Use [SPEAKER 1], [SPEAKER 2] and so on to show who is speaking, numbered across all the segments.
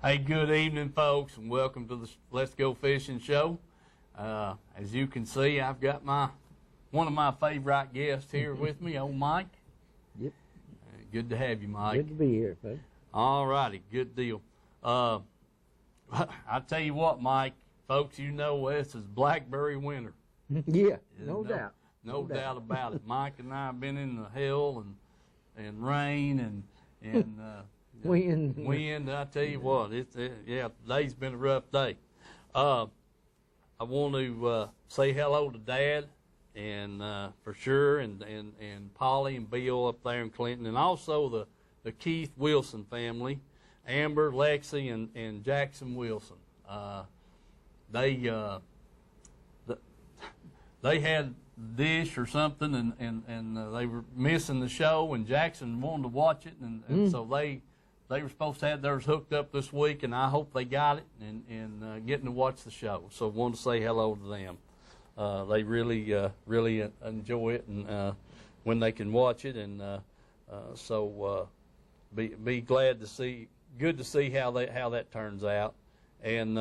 [SPEAKER 1] Hey, good evening, folks, and welcome to the Let's Go Fishing show. As you can see, I've got one of my favorite guests here with me, old Mike.
[SPEAKER 2] Yep.
[SPEAKER 1] Good to have you, Mike.
[SPEAKER 2] Good to be here, folks.
[SPEAKER 1] All righty, good deal. I tell you what, Mike, folks, you know this is blackberry winter.
[SPEAKER 2] Yeah, no doubt.
[SPEAKER 1] No doubt about it. Mike and I have been in the hell and rain and wind. I tell you what, today's been a rough day. I want to say hello to Dad and for sure, and Polly and Bill up there in Clinton, and also the Keith Wilson family, Amber, Lexi, and Jackson Wilson. They had dish or something, and they were missing the show, and Jackson wanted to watch it, and so they were supposed to have theirs hooked up this week, and I hope they got it and getting to watch the show. So I want to say hello to them. They really enjoy it, and when they can watch it, and so be glad to see. Good to see how that turns out. And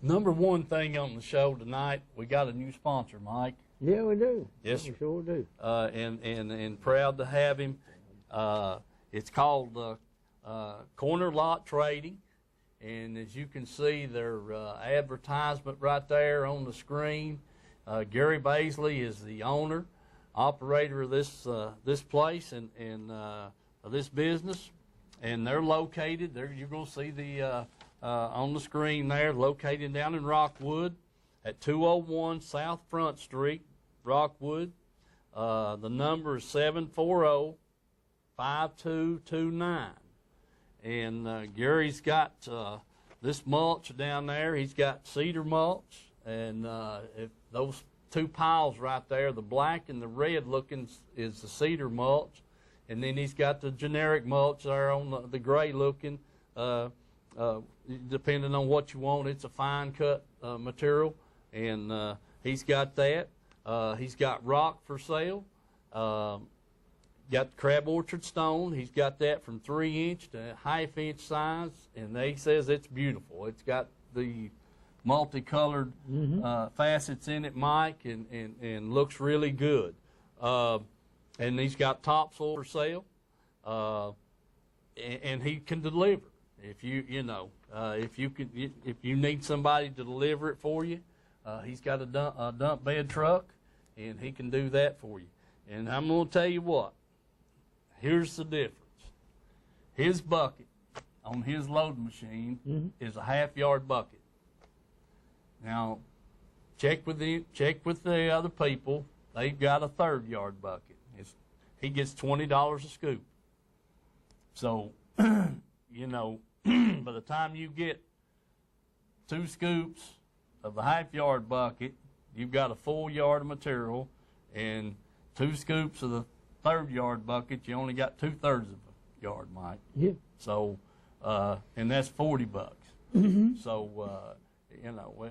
[SPEAKER 1] number one thing on the show tonight, we got a new sponsor, Mike.
[SPEAKER 2] Yeah, we do.
[SPEAKER 1] Yes, sir.
[SPEAKER 2] We sure do.
[SPEAKER 1] And proud to have him. It's called Corner Lot Trading, and as you can see, their advertisement right there on the screen. Gary Baisley is the owner, operator of this place and of this business, and they're located there. You're going to see the on the screen there, located down in Rockwood at 201 South Front Street, Rockwood. The number is 740-5229. And Gary's got this mulch down there. He's got cedar mulch, and if those two piles right there, the black and the red looking, is the cedar mulch, and then he's got the generic mulch there on the gray looking. Depending on what you want, it's a fine cut material, and he's got that. He's got rock for sale. Got the crab orchard stone. He's got that from 3-inch to half-inch size, and he says it's beautiful. It's got the multicolored facets in it, Mike, and looks really good. And he's got topsoil for sale, and he can deliver. If if you need somebody to deliver it for you, he's got a dump bed truck, and he can do that for you. And I'm going to tell you what. Here's the difference. His bucket on his loading machine is a half-yard bucket. Now, check with the other people. They've got a third-yard bucket. He gets $20 a scoop. So, by the time you get 2 scoops of the half-yard bucket, you've got a full yard of material, and 2 scoops of the third-yard bucket, you only got 2/3 of a yard, Mike.
[SPEAKER 2] Yeah.
[SPEAKER 1] So, and that's $40. So,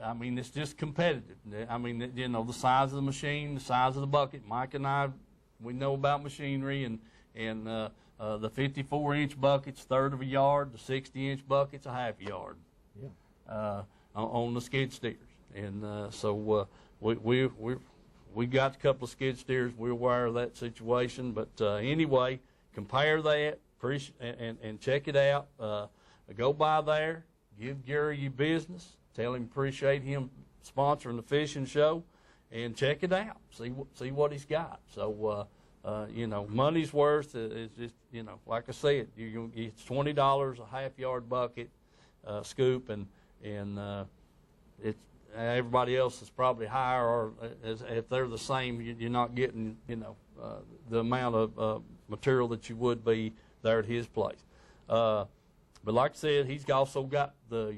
[SPEAKER 1] I mean, it's just competitive. I mean, the size of the machine, the size of the bucket. Mike and I, we know about machinery, and the 54-inch bucket's 1/3 of a yard, the 60-inch bucket's a half yard. Yeah. On the skid steers, and so we got a couple of skid steers. We're aware of that situation, but anyway, compare that, and check it out. Go by there, give Gary your business, tell him appreciate him sponsoring the fishing show, and check it out. See what he's got. So money's worth. Is just like I said, it's $20 a half-yard bucket scoop, and it's. Everybody else is probably higher, or if they're the same, you're not getting, the amount of material that you would be there at his place. But like I said, he's also got the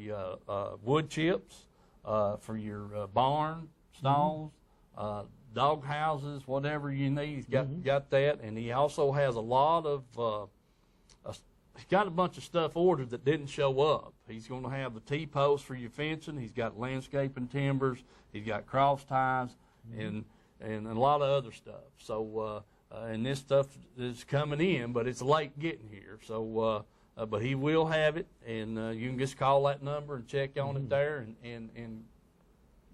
[SPEAKER 1] wood chips for your barn stalls, dog houses, whatever you need. He's got that, and he also has a lot of. He's got a bunch of stuff ordered that didn't show up. He's going to have the T-posts for your fencing. He's got landscaping timbers. He's got cross ties and a lot of other stuff. So and this stuff is coming in, but it's late getting here. So but he will have it, and you can just call that number and check on it there, and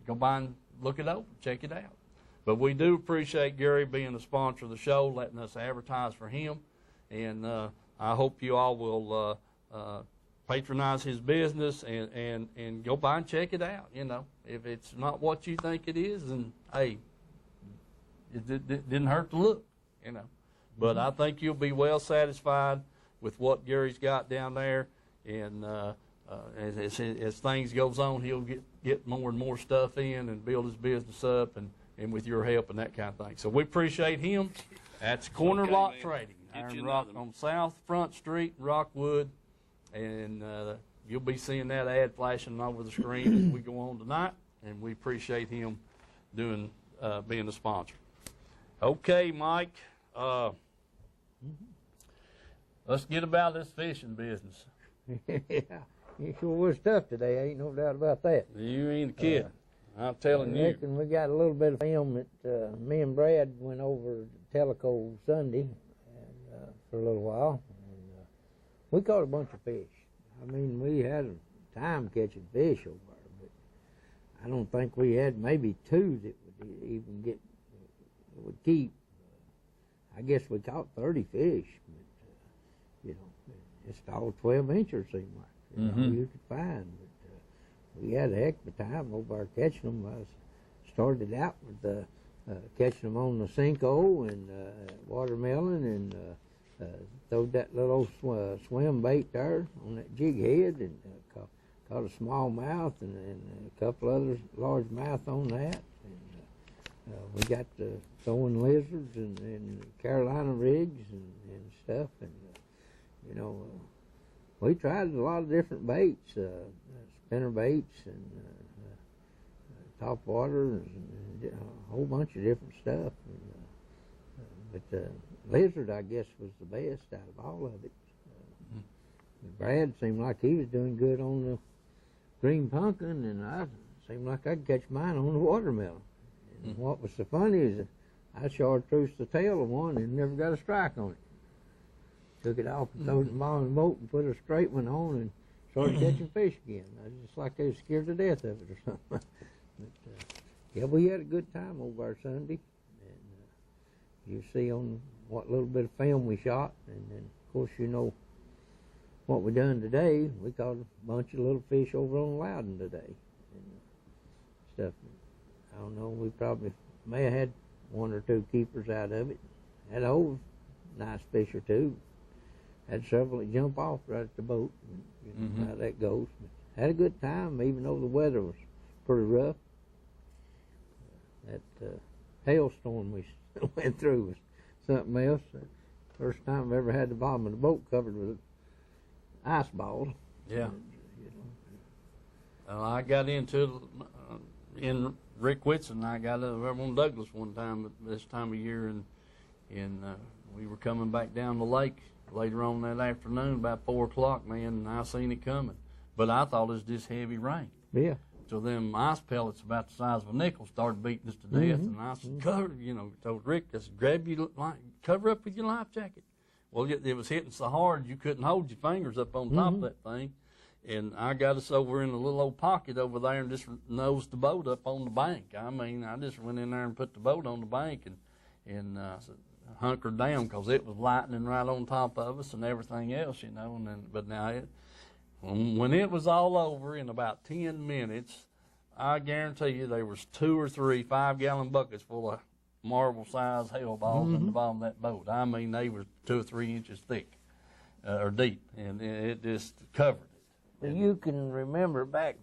[SPEAKER 1] go by and look it over, check it out. But we do appreciate Gary being a sponsor of the show, letting us advertise for him, and I hope you all will patronize his business and go by and check it out. You know, if it's not what you think it is, then hey, it didn't hurt to look. You know, but I think you'll be well satisfied with what Gary's got down there, and as things goes on, he'll get more and more stuff in and build his business up, and with your help and that kind of thing. So we appreciate him. That's Corner Lot Trading, Iron Rock on South Front Street, Rockwood, and you'll be seeing that ad flashing over the screen as we go on tonight, and we appreciate him being a sponsor. Okay, Mike, let's get about this fishing business.
[SPEAKER 2] Yeah, you sure was tough today. Ain't no doubt about that.
[SPEAKER 1] You ain't a kid. I'm telling you.
[SPEAKER 2] I reckon we got a little bit of film that me and Brad went over to Tellico Sunday and, for a little while. And, we caught a bunch of fish. I mean, we had a time catching fish over there, but I don't think we had maybe two that would even would keep. I guess we caught 30 fish, but, you know, just all 12 inches seemed like. You know, you could find. But, we had a heck of a time over there catching them. I started out with catching them on the Cinco and watermelon, and throwed that little swim bait there on that jig head, and caught a smallmouth and a couple others largemouth on that. And we got throwing lizards and Carolina rigs and stuff, and you know, we tried a lot of different baits, spinner baits and top water and a whole bunch of different stuff. And, but lizard, I guess, was the best out of all of it. Brad seemed like he was doing good on the green pumpkin, and I seemed like I could catch mine on the watermelon. And what was so funny is that I chartreused the tail of one and never got a strike on it. Took it off and threw it in the bottom of the boat and put a straight one on and started catching fish again. I was just like they was scared to death of it or something. But, yeah, we had a good time over our Sunday. And you see on what little bit of film we shot, and then of course you know what we done today. We caught a bunch of little fish over on Loudon today and stuff. I don't know, we probably may have had one or two keepers out of it. Had a whole nice fish or two. Had several that jump off right at the boat. You know how that goes. But had a good time, even though the weather was pretty rough. That hailstorm we went through was something else. First time I ever had the bottom of the boat covered with ice balls.
[SPEAKER 1] Yeah. I got into in Rick Whitson. I got over on Douglas one time at this time of year, and we were coming back down the lake later on that afternoon, about 4 o'clock, man, and I seen it coming. But I thought it was just heavy rain.
[SPEAKER 2] Yeah.
[SPEAKER 1] So them ice pellets about the size of a nickel started beating us to death, and I said, told Rick, I said, cover up with your life jacket. Well, it was hitting so hard you couldn't hold your fingers up on top of that thing. And I got us over in a little old pocket over there and just nosed the boat up on the bank. I mean, I just went in there and put the boat on the bank and hunkered down because it was lightning right on top of us and everything else, you know. But now, when it was all over in about 10 minutes, I guarantee you there was 2 or 3 5-gallon buckets full of marble-sized hail balls in the bottom of that boat. I mean, they were 2 or 3 inches thick or deep, and it just covered it.
[SPEAKER 2] You can remember back,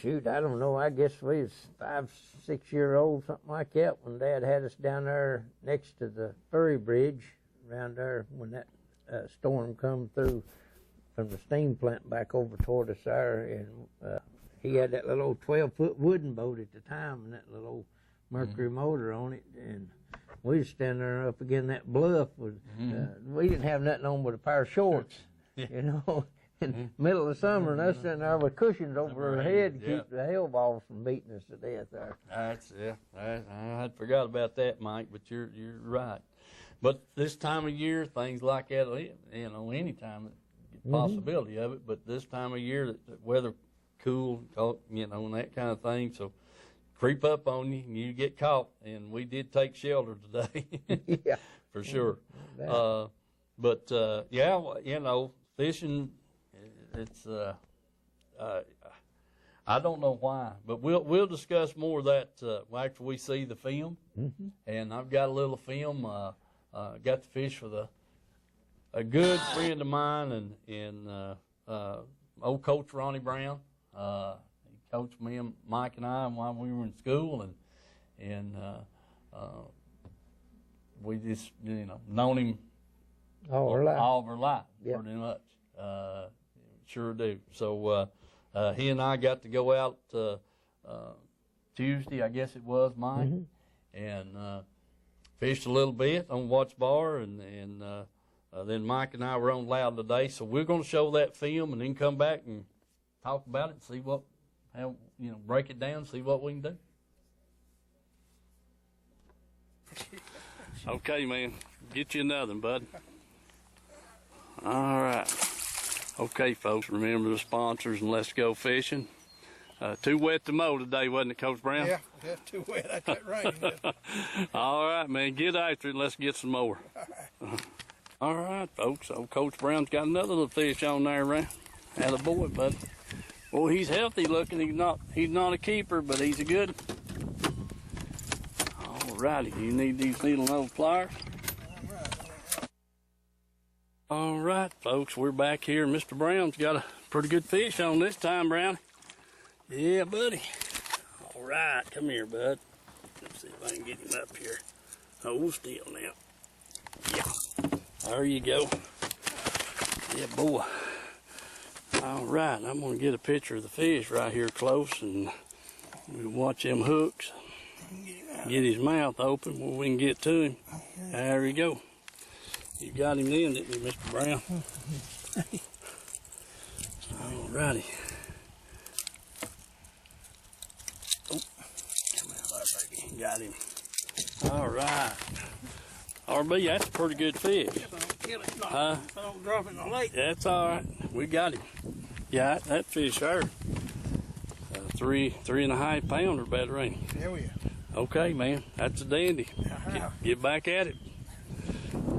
[SPEAKER 2] shoot, I don't know, I guess we was 5, 6 year old, something like that, when Dad had us down there next to the ferry bridge around there when that storm come through from the steam plant back over toward us there, and he had that little old 12-foot wooden boat at the time and that little old Mercury motor on it, and we was standing there up against that bluff with, we didn't have nothing on but a pair of shorts, you know. In the middle of summer, and us sitting there with cushions over our head to keep the hail balls from beating us to death there.
[SPEAKER 1] I had forgot about that, Mike, but you're right. But this time of year, things like that, you know, any time it possibility of it. But this time of year, the weather cool, you know, and that kind of thing. So creep up on you and you get caught. And we did take shelter today.
[SPEAKER 2] Yeah.
[SPEAKER 1] For sure.
[SPEAKER 2] Yeah.
[SPEAKER 1] Yeah, you know, fishing, it's, I don't know why, but we'll discuss more of that after we see the film.
[SPEAKER 2] Mm-hmm.
[SPEAKER 1] And I've got a little film. Got to fish with a good friend of mine and old Coach Ronnie Brown. He coached me and Mike and I while we were in school, and we just, you know, known him
[SPEAKER 2] All of
[SPEAKER 1] our life,
[SPEAKER 2] yeah.
[SPEAKER 1] pretty much. Sure do. So he and I got to go out Tuesday, I guess it was, Mike, and fished a little bit on Watts Bar, and then Mike and I were on Loud today. So we're going to show that film and then come back and talk about it and see how, you know, break it down, see what we can do. Okay, man. Get you another one, bud. All right. Okay, folks, remember the sponsors and let's go fishing. Too wet to mow today, wasn't it, Coach Brown?
[SPEAKER 3] Yeah, too wet. I got rain.
[SPEAKER 1] All right, man. Get after it and let's get some more. All right, folks. Old Coach Brown's got another little fish on there, around. Attaboy, bud. Well, he's healthy looking. He's not a keeper, but he's a good one. All righty. You need these little old pliers. All right, folks, we're back here. Mr. Brown's got a pretty good fish on this time, Brownie. Yeah, buddy. All right, come here, bud. Let's see if I can get him up here. Hold still now. Yeah, there you go. Yeah, boy. All right, I'm going to get a picture of the fish right here close, and we'll watch them hooks. Get his mouth open where we can get to him. There you go. You got him then, didn't you, Mr. Brown? All righty. Oh, come out there, baby. Got him. All right. RB, that's a pretty good fish.
[SPEAKER 3] Don't kill it.
[SPEAKER 1] Huh?
[SPEAKER 3] Don't drop it in the lake.
[SPEAKER 1] That's all right. We got him. Yeah, that fish there. 3.5 pounder, better ain't he?
[SPEAKER 3] There we are.
[SPEAKER 1] Okay, man. That's a dandy. Get back at it.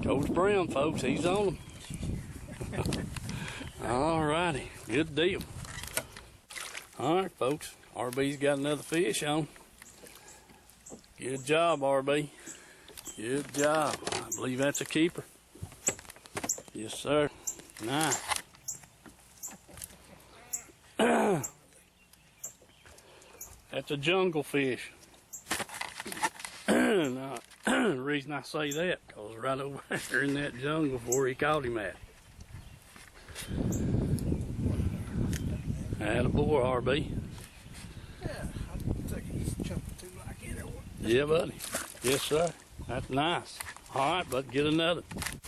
[SPEAKER 1] Coach Brown, folks, he's on them. All righty, good deal. All right, folks, RB's got another fish on. Good job, RB. Good job. I believe that's a keeper. Yes, sir. Nice. That's a jungle fish. Now, the reason I say that, because right over there in that jungle where he caught him at. Attaboy, RB.
[SPEAKER 3] Yeah, I think he's jumping too like it.
[SPEAKER 1] Yeah, buddy. Yes, sir. That's nice. All right, but get another.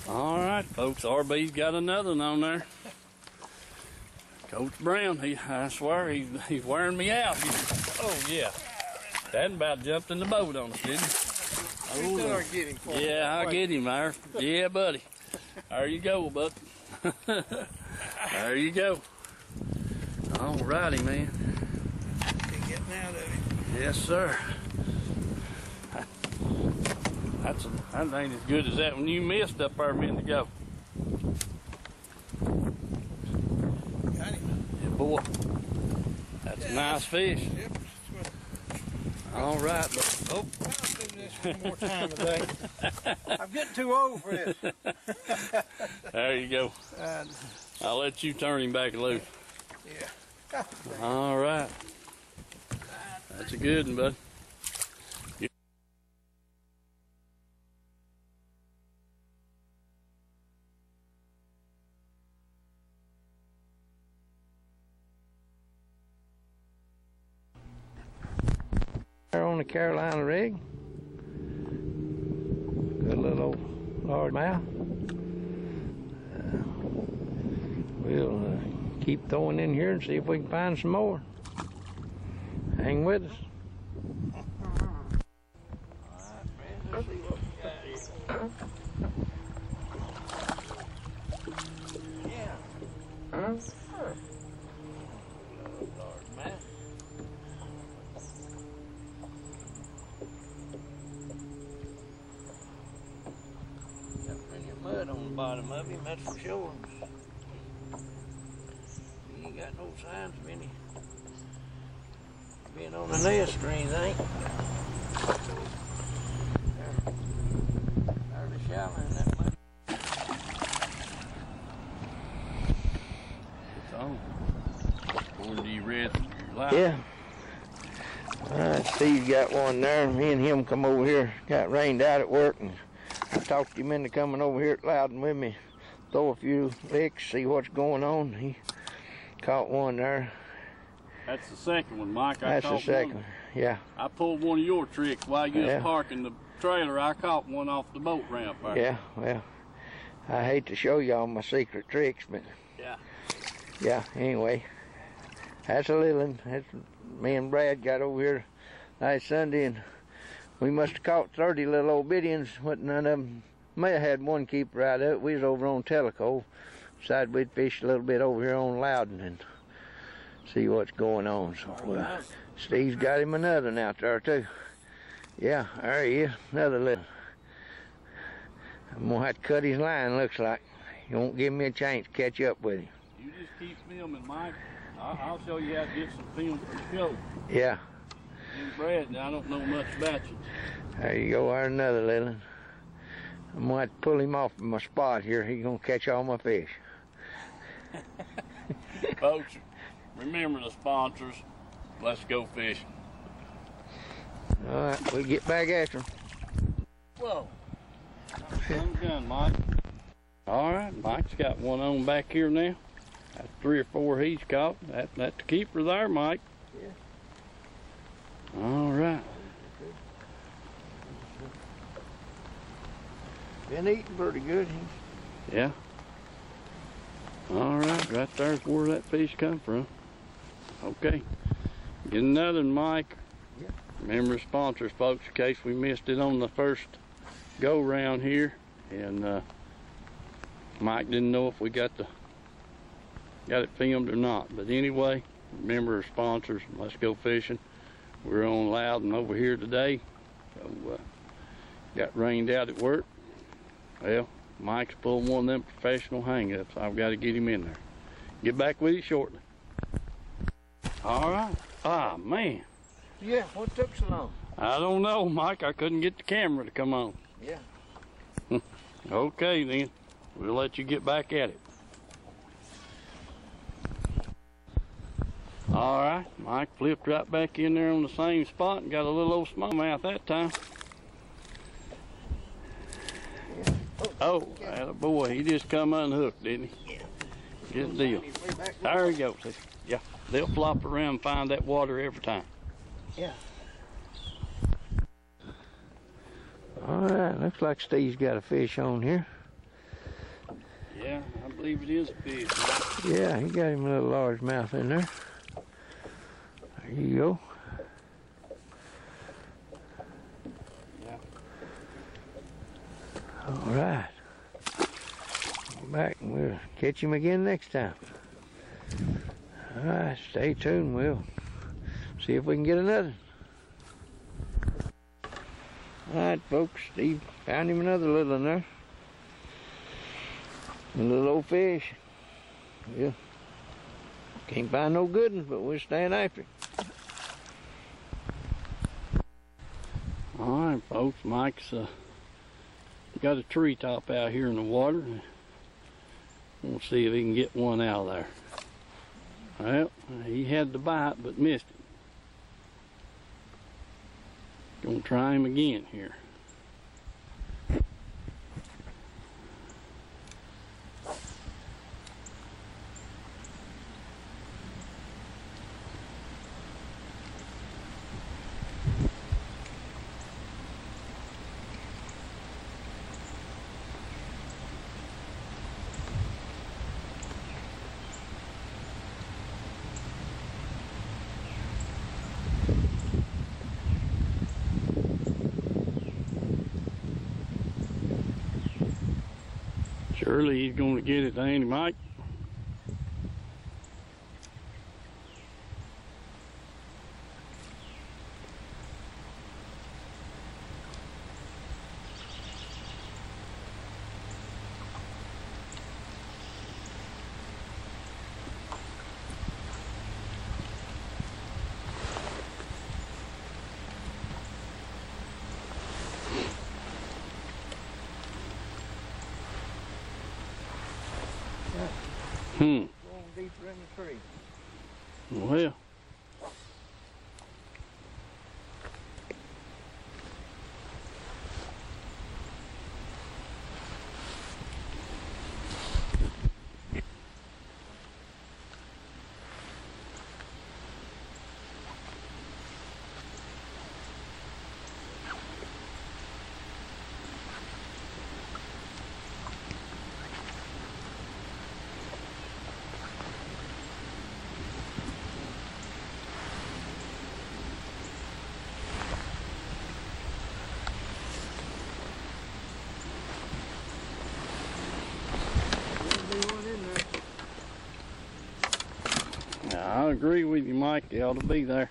[SPEAKER 1] All right, folks, RB's got another one on there. Coach Brown, I swear, he's wearing me out. Oh, yeah. That about jumped in the boat on us, didn't he?
[SPEAKER 3] Oh, get him for me.
[SPEAKER 1] Yeah, I'll get him there. Yeah, buddy. There you go, bud. There you go. All righty, man.
[SPEAKER 3] He's getting out of him.
[SPEAKER 1] Yes, sir. That ain't as good as that one you missed up there a minute ago.
[SPEAKER 3] Got him.
[SPEAKER 1] Yeah, boy. That's a nice fish.
[SPEAKER 3] Yep.
[SPEAKER 1] All right, but
[SPEAKER 3] I'll do this one more time today. I'm getting too old for this.
[SPEAKER 1] there you go. I'll let you turn him back loose.
[SPEAKER 3] Yeah.
[SPEAKER 1] All right. That's a good one, bud.
[SPEAKER 2] On the Carolina rig. Good little old largemouth. We'll keep throwing in here and see if we can find some more. Hang with us. large mouth. Got plenty of mud on the bottom of him, that's for sure. He ain't got no signs of any being on the nest or anything. Fairly shallow in that mud.
[SPEAKER 1] Or do you read your life?
[SPEAKER 2] Yeah. Steve got one there. Me and him come over here, got rained out at work, and I talked him into coming over here at Loudon with me, throw a few licks, see what's going on. He caught one there.
[SPEAKER 1] That's the second one, Mike.
[SPEAKER 2] That's the second one. Yeah.
[SPEAKER 1] I pulled one of your tricks while you was parking the trailer. I caught one off the boat ramp there.
[SPEAKER 2] Yeah, well, I hate to show y'all my secret tricks, but yeah, anyway, that's a little one. That's, me and Brad got over here last Sunday, and we must have caught 30 little old bitty ones. What none of them may have had one keeper out of it. We was over on Tellico. Decided we'd fish a little bit over here on Loudon and see what's going on. So Steve's got him another one out there too. Yeah, there he is, another little. I'm gonna have to cut his line, looks like. He won't give me a chance to catch up with him.
[SPEAKER 1] You just keep filming, Mike. I'll show you how to get some film for the show.
[SPEAKER 2] Yeah.
[SPEAKER 1] And Brad, I don't know much about you.
[SPEAKER 2] There you go, there's another little one. I'm gonna have to pull him off my spot here. He's gonna catch all my fish.
[SPEAKER 1] Folks, remember the sponsors. Let's go fishing.
[SPEAKER 2] All right, we'll get back after him.
[SPEAKER 1] Whoa. Some gun, Mike. All right, Mike's got one on back here now. That's 3 or 4 he's caught. That's the keeper there, Mike.
[SPEAKER 2] Yeah.
[SPEAKER 1] All right.
[SPEAKER 2] Been eating pretty good.
[SPEAKER 1] Yeah. All right, right there's where that fish come from. Okay. Get another one, Mike.
[SPEAKER 2] Yeah.
[SPEAKER 1] Remember the sponsors, folks, in case we missed it on the first go round here. And Mike didn't know if we got it filmed or not. But anyway, remember our sponsors. Let's go fishing. We're on Loudon over here today. So got rained out at work. Well, Mike's pulling one of them professional hang-ups. I've got to get him in there. Get back with you shortly. All right. Ah, man.
[SPEAKER 2] Yeah, what took so long?
[SPEAKER 1] I don't know, Mike. I couldn't get the camera to come on.
[SPEAKER 2] Yeah.
[SPEAKER 1] Okay, then. We'll let you get back at it. All right. Mike flipped right back in there on the same spot and got a little old smallmouth that time. Oh, boy, he just come unhooked, didn't he?
[SPEAKER 2] Yeah.
[SPEAKER 1] Good deal. There he goes. Yeah, they'll flop around and find that water every time.
[SPEAKER 2] Yeah. All right, looks like Steve's got a fish on here.
[SPEAKER 1] Yeah, I believe it is a fish.
[SPEAKER 2] Yeah, he got him a little largemouth in there. There you go.
[SPEAKER 1] Yeah.
[SPEAKER 2] All right. Go back and we'll catch him again next time. All right, stay tuned. We'll see if we can get another. All right, folks, Steve found him another little one there. A little old fish. Yeah. Can't find no good ones, but we'll stand after him.
[SPEAKER 1] All right, folks, Mike's got a treetop out here in the water. We'll see if he can get one out of there. Well, he had the bite, but missed it. Gonna try him again here. Surely he's going to get it, ain't he, Mike?
[SPEAKER 3] Going deeper in the tree.
[SPEAKER 1] Well. I agree with you, Mike. They ought to be there.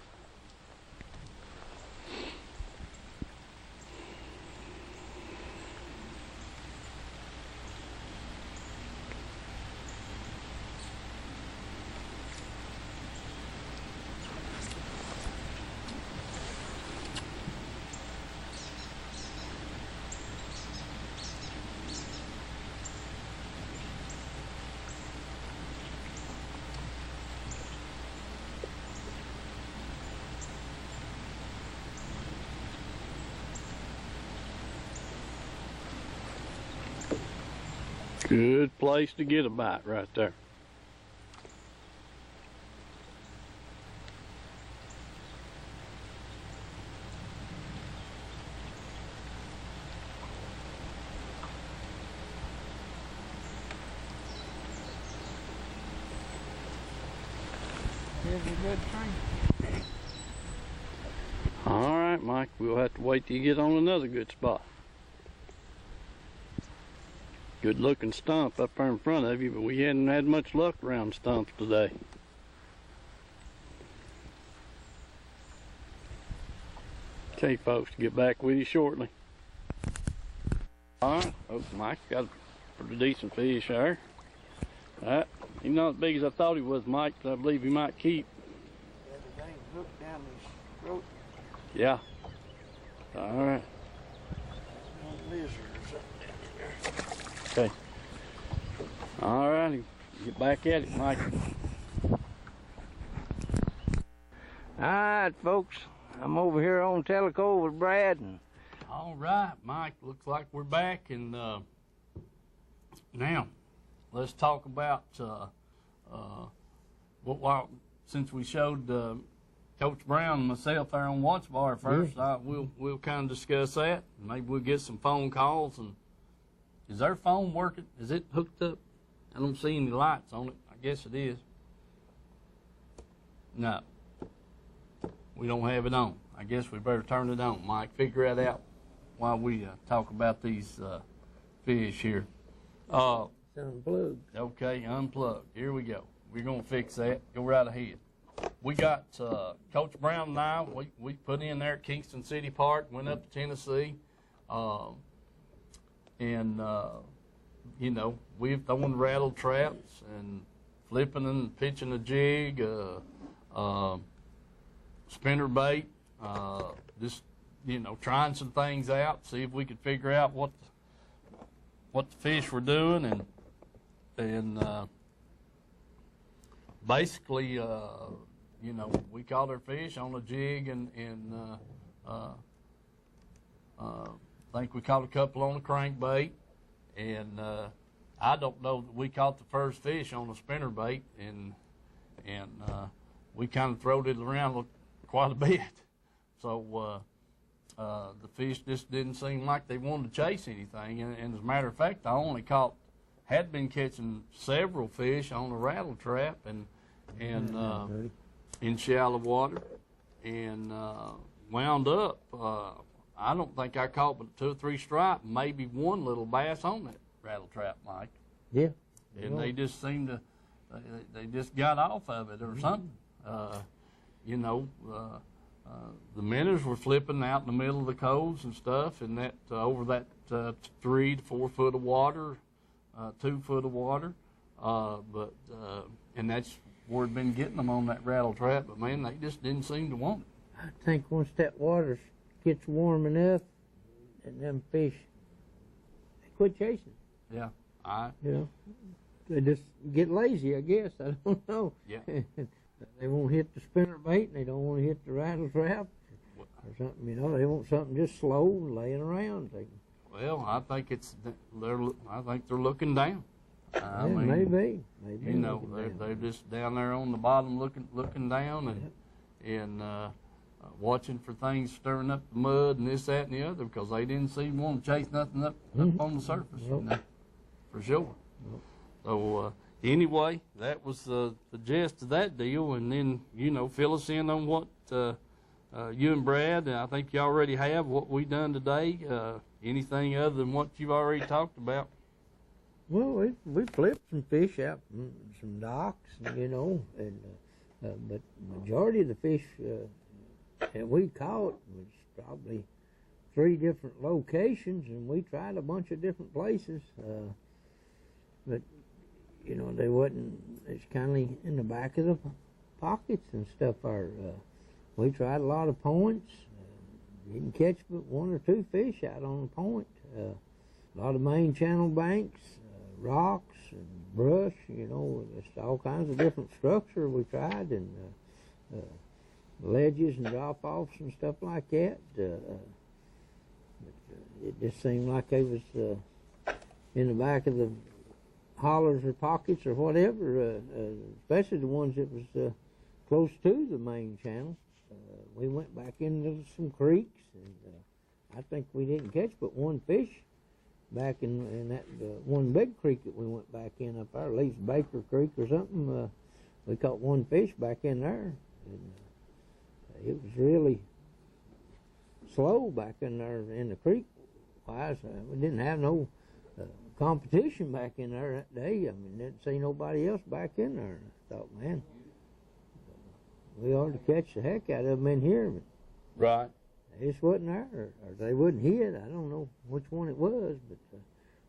[SPEAKER 1] Good place to get a bite right there.
[SPEAKER 3] Here's a good tree.
[SPEAKER 1] All right, Mike, we'll have to wait till you get on another good spot. Good looking stump up there in front of you, but we hadn't had much luck around stumps today. Okay, folks, get back with you shortly. All right, oh, Mike got a pretty decent fish there. He's not as big as I thought he was, Mike, but I believe he might keep.
[SPEAKER 3] Yeah, the dang hook down his throat.
[SPEAKER 1] Yeah. All right.
[SPEAKER 3] Lizards up there.
[SPEAKER 1] Okay. All righty. Get back at it, Mike.
[SPEAKER 2] All right, folks. I'm over here on Tellico with Brad. And
[SPEAKER 1] All right, Mike. Looks like we're back, and now let's talk about since we showed Coach Brown and myself there on Watch Bar first. We'll kind of discuss that. Maybe we'll get some phone calls. And is our phone working? Is it hooked up? I don't see any lights on it. I guess it is. No. We don't have it on. I guess we better turn it on, Mike. Figure that out while we talk about these fish here.
[SPEAKER 2] it's unplugged.
[SPEAKER 1] Okay, unplugged. Here we go. We're going to fix that. Go right ahead. We got Coach Brown and I, we put in there at Kingston City Park, went up to Tennessee. You know, we've thrown rattle traps and flipping and pitching a jig, spinner bait, just, you know, trying some things out, see if we could figure out what the fish were doing, and basically, you know, we caught our fish on a jig, and I think we caught a couple on a crankbait, and I don't know that we caught the first fish on a spinner bait, and we kind of throwed it around quite a bit. So the fish just didn't seem like they wanted to chase anything, and as a matter of fact, I had been catching several fish on a rattle trap and in shallow water, and wound up. I don't think I caught but 2 or 3 stripe, maybe 1 little bass on that rattle trap, Mike.
[SPEAKER 2] Yeah.
[SPEAKER 1] And they just seemed to, they just got off of it or something. You know, the minnows were flipping out in the middle of the coves and stuff, and that over that 3 to 4 foot of water, 2 foot of water, and that's where we'd been getting them on that rattle trap. But man, they just didn't seem to want it.
[SPEAKER 2] I think once that water gets warm enough, and them fish, they quit chasing.
[SPEAKER 1] Yeah,
[SPEAKER 2] You know. they just get lazy, I guess. I don't know.
[SPEAKER 1] Yeah.
[SPEAKER 2] They won't hit the spinner bait, and they don't want to hit the rattle trap or something. You know, they want something just slow, laying around.
[SPEAKER 1] Well, I think I think they're looking down. I
[SPEAKER 2] Yeah,
[SPEAKER 1] mean,
[SPEAKER 2] maybe.
[SPEAKER 1] You know, they're just down there on the bottom looking down and watching for things stirring up the mud and this, that, and the other, because they didn't seem to want to chase nothing up on the surface, you know, for sure. So anyway, that was the gist of that deal, and then, you know, fill us in on what you and Brad, and I think you already have, what we done today. Anything other than what you've already talked about?
[SPEAKER 2] Well, we flipped some fish out from some docks, you know, and but majority of the fish that we caught was probably 3 different locations, and we tried a bunch of different places. But you know, they wasn't. It's kind of in the back of the pockets and stuff. We tried a lot of points. Didn't catch but 1 or 2 fish out on the point. A lot of main channel banks. Rocks and brush, you know, just all kinds of different structure we tried, and ledges and drop-offs and stuff like that. But it just seemed like they was in the back of the hollers or pockets or whatever, especially the ones that was close to the main channel. We went back into some creeks, and I think we didn't catch but 1 fish back in that one big creek that we went back in up there, at least Baker Creek or something. We caught 1 fish back in there. And, it was really slow back in there in the creek. We didn't have no competition back in there that day. I mean, didn't see nobody else back in there. I thought, man, we ought to catch the heck out of them in here. But
[SPEAKER 1] Right.
[SPEAKER 2] they just wasn't there, or they wouldn't hit. I don't know which one it was, but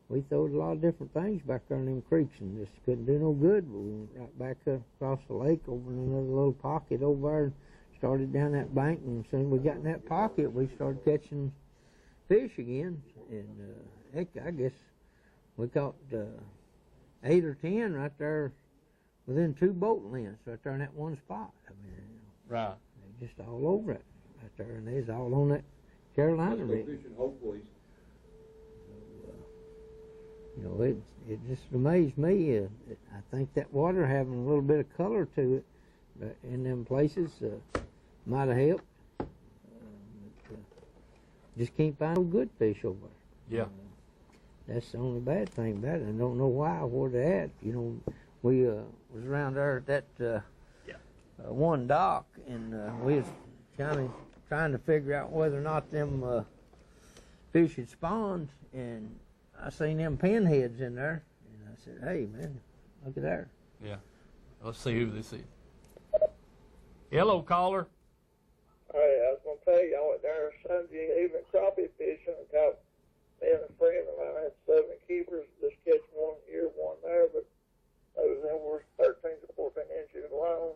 [SPEAKER 2] we throwed a lot of different things back there in them creeks and just couldn't do no good. But we went right back across the lake over in another little pocket over there and started down that bank, and as soon as we got in that pocket, we started catching fish again. And heck, I guess we caught 8 or 10 right there within 2 boat lengths right there in that one spot. I mean,
[SPEAKER 1] Right.
[SPEAKER 2] they just all over it right there, and they's all on that Carolina rig.
[SPEAKER 4] Hopefully.
[SPEAKER 2] You know, it just amazed me. I think that water having a little bit of color to it in them places might have helped. Just can't find no good fish over there.
[SPEAKER 1] Yeah.
[SPEAKER 2] That's the only bad thing about it. I don't know why, where they're at. You know, we was around there at that one dock, and we was kind of trying to figure out whether or not them fish had spawned, and I seen them pinheads in there, and I said, hey, man, look at there.
[SPEAKER 1] Yeah. Let's see who this is. Hello, caller.
[SPEAKER 5] Hey, I was going to tell you, I went there Sunday evening crappie fishing and caught me and a friend of mine had 7 keepers, just catch 1 here, 1 there, but those were 13 to 14 inches long.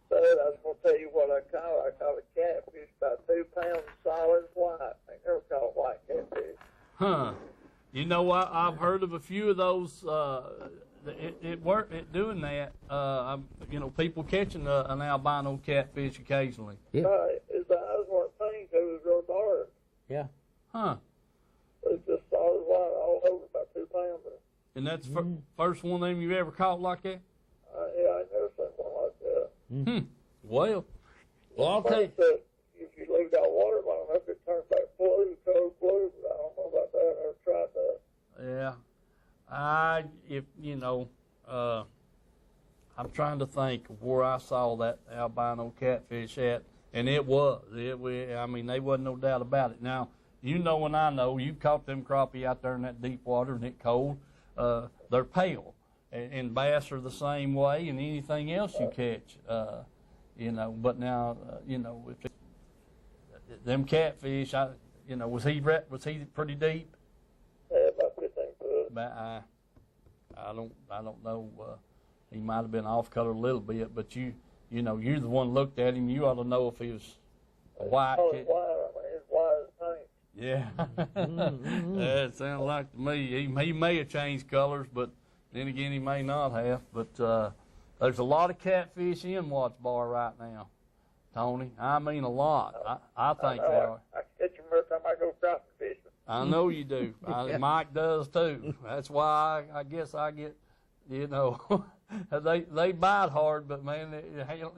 [SPEAKER 5] So I was going to tell you what I caught. I caught a catfish about 2 pounds solid white. I ain't never caught white catfish.
[SPEAKER 1] Huh. You know, I've heard of a few of those. It worked at doing that. You know, people catching an albino catfish occasionally.
[SPEAKER 2] Yeah.
[SPEAKER 5] His eyes weren't pink, it was real dark.
[SPEAKER 2] Yeah.
[SPEAKER 1] Huh.
[SPEAKER 5] It was just solid white all over, about 2 pounds.
[SPEAKER 1] And that's the first one of them you've ever caught like that?
[SPEAKER 5] Yeah, I never seen one like that.
[SPEAKER 1] Well, I'll tell you.
[SPEAKER 5] If you leave that water long enough, it turns back blue, cold blue. But I don't know about that. I never tried that.
[SPEAKER 1] Yeah. If you know, I'm trying to think of where I saw that albino catfish at, and it was. I mean, there wasn't no doubt about it. Now, you know, and I know, you caught them crappie out there in that deep water and it cold. They're pale, and bass are the same way, and anything else you catch. You know, but now, you know, if them catfish, you know, was he pretty deep?
[SPEAKER 5] Yeah, about 15 foot.
[SPEAKER 1] But I don't know. He might have been off color a little bit, but you know, you're the one looked at him. You ought to know if he was a white
[SPEAKER 5] Oh,
[SPEAKER 1] cat.
[SPEAKER 5] it's white. I mean, it's white as paint.
[SPEAKER 1] Yeah. That sounds like to me. He may have changed colors, but then again, he may not have. But there's a lot of catfish in Watts Bar right now, Tony. I mean a lot. I think they are.
[SPEAKER 5] I catch them every time I go crappie fishing.
[SPEAKER 1] I know you do. Mike does too. That's why I guess I get, you know, they bite hard, but man,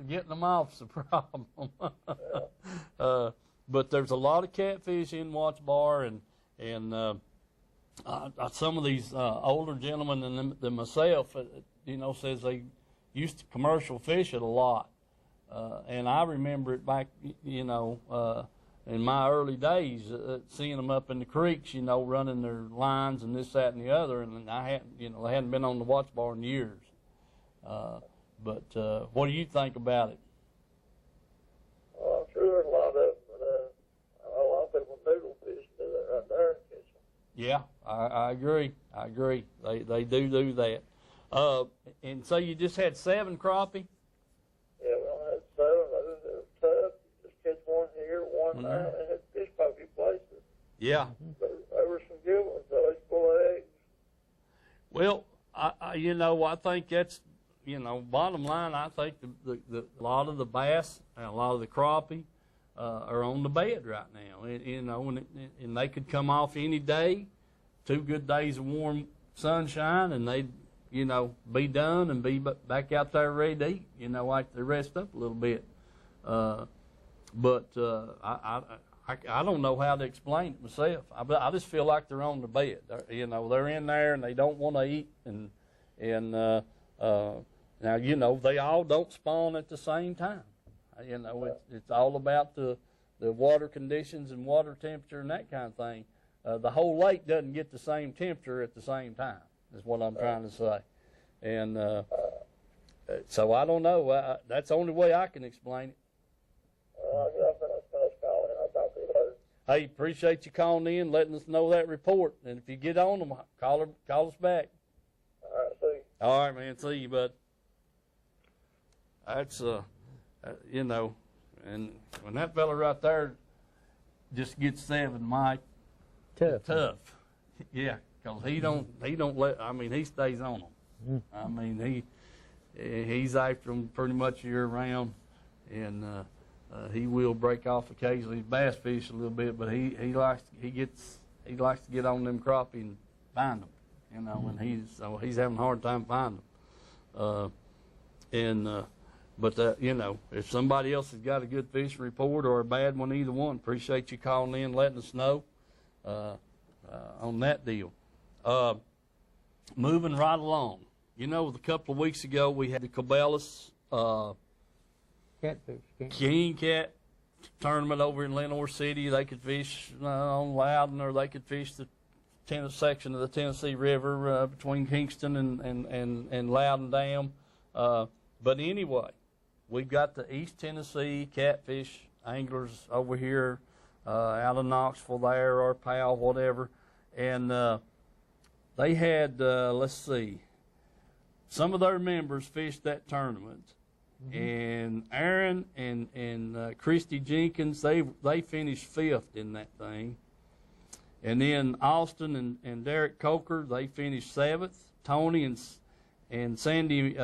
[SPEAKER 1] getting them off's the problem. But there's a lot of catfish in Watts Bar, and some of these older gentlemen than myself, you know, says they used to commercial fish it a lot, and I remember it back, you know, in my early days, seeing them up in the creeks, you know, running their lines and this, that, and the other, and I hadn't been on the Watts Bar in years. But what do you think about it?
[SPEAKER 5] Well, I'm sure there's a lot of it, but I know a lot of people noodle fish do that right there and catch them.
[SPEAKER 1] Yeah, I agree. I agree. They do that. And so you just had 7 crappie?
[SPEAKER 5] Yeah, we only had 7. It was tough. Just catch one here, one there, and had fish by a few places.
[SPEAKER 1] Yeah.
[SPEAKER 5] There were some good ones, though. It's full of eggs.
[SPEAKER 1] Well, I think that's, bottom line, I think the a lot of the bass and a lot of the crappie are on the bed right now. And they could come off any day, 2 good days of warm sunshine, and they'd, be done and be back out there ready to eat, like they rest up a little bit. But I don't know how to explain it myself. I just feel like they're on the bed. They're in there and they don't want to eat, and now they all don't spawn at the same time. It's all about the water conditions and water temperature and that kind of thing. The whole lake doesn't get the same temperature at the same time, is what I'm trying to say. And so I don't know. That's the only way I can explain it. Hey, appreciate you calling in, letting us know that report. And if you get on them, call us back.
[SPEAKER 5] All right, see you.
[SPEAKER 1] All right, man. See you, bud. That's, and when that fella right there just gets 7, Mike, tough. Yeah, because he don't let, he stays on them. He's after them pretty much year round, and he will break off occasionally. Bass fish a little bit, but he likes to get on them crappie and find them. And he's having a hard time finding them. But if somebody else has got a good fishing report or a bad one, either one, appreciate you calling in, letting us know on that deal. Moving right along. A couple of weeks ago we had the Cabela's King Cat tournament over in Lenore City. They could fish on Loudon, or they could fish the section of the Tennessee River between Kingston and Loudon Dam. But anyway, we've got the East Tennessee catfish anglers over here out of Knoxville there, or Powell, whatever. And they had, some of their members fished that tournament. Mm-hmm. And Aaron and Christy Jenkins, they finished 5th in that thing. And then Austin and Derek Coker, they finished 7th. Tony and Sandy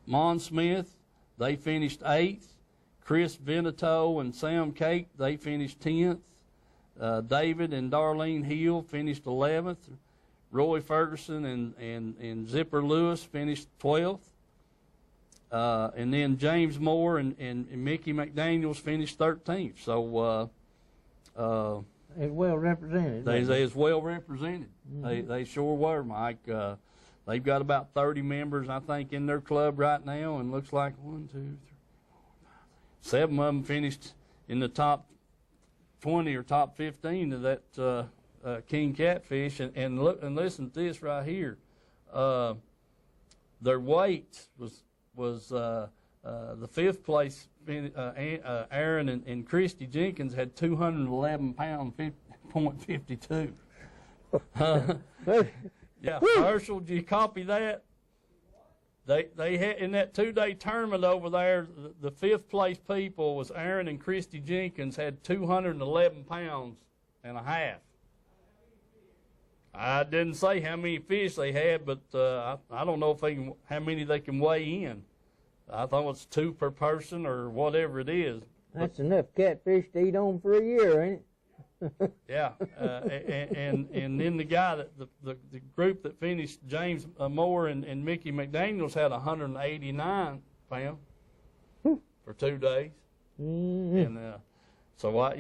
[SPEAKER 1] Monsmith, they finished 8th. Chris Veneto and Sam Cake, they finished 10th. David and Darlene Hill finished 11th. Roy Ferguson and Zipper Lewis finished 12th. And then James Moore and Mickey McDaniels finished 13th. So
[SPEAKER 2] it's well represented.
[SPEAKER 1] They was well represented. Mm-hmm. They sure were, Mike. They've got about 30 members, I think, in their club right now, and looks like 1, 2, 3, 4, 5, 7 of them finished in the top 20 or top 15 of that King Catfish. And listen to this right here. Their weight was the 5th place. Aaron and Christy Jenkins had 211 pound, 0.52. Yeah, Herschel, did you copy that? They had in that 2-day tournament over there. The 5th place people was Aaron and Christy Jenkins, had 211 pounds and a half. I didn't say how many fish they had, but I don't know if how many they can weigh in. I thought it's 2 per person or whatever it is.
[SPEAKER 2] That's enough catfish to eat on for a year, ain't it?
[SPEAKER 1] Yeah, and then the guy the group that finished, James Moore and Mickey McDaniels, had 189 pounds for 2 days, and so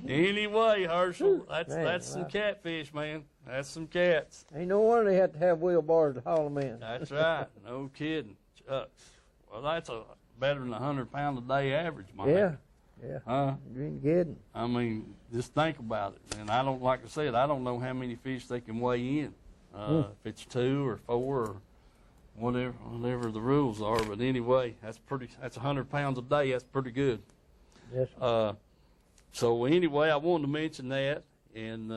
[SPEAKER 1] Anyway, Herschel, that's some catfish, man. That's some cats.
[SPEAKER 2] Ain't no wonder they have to have wheelbars to haul them in.
[SPEAKER 1] That's right. No kidding. Shucks. Well, that's better than 100 pound a day average, man.
[SPEAKER 2] Yeah.
[SPEAKER 1] Huh?
[SPEAKER 2] You ain't kidding.
[SPEAKER 1] I mean, just think about it. And I don't, like I said, I don't know how many fish they can weigh in. If it's 2 or 4 or whatever the rules are. But anyway, that's 100 pounds a day. That's pretty good.
[SPEAKER 2] Yes.
[SPEAKER 1] So anyway, I wanted to mention that, and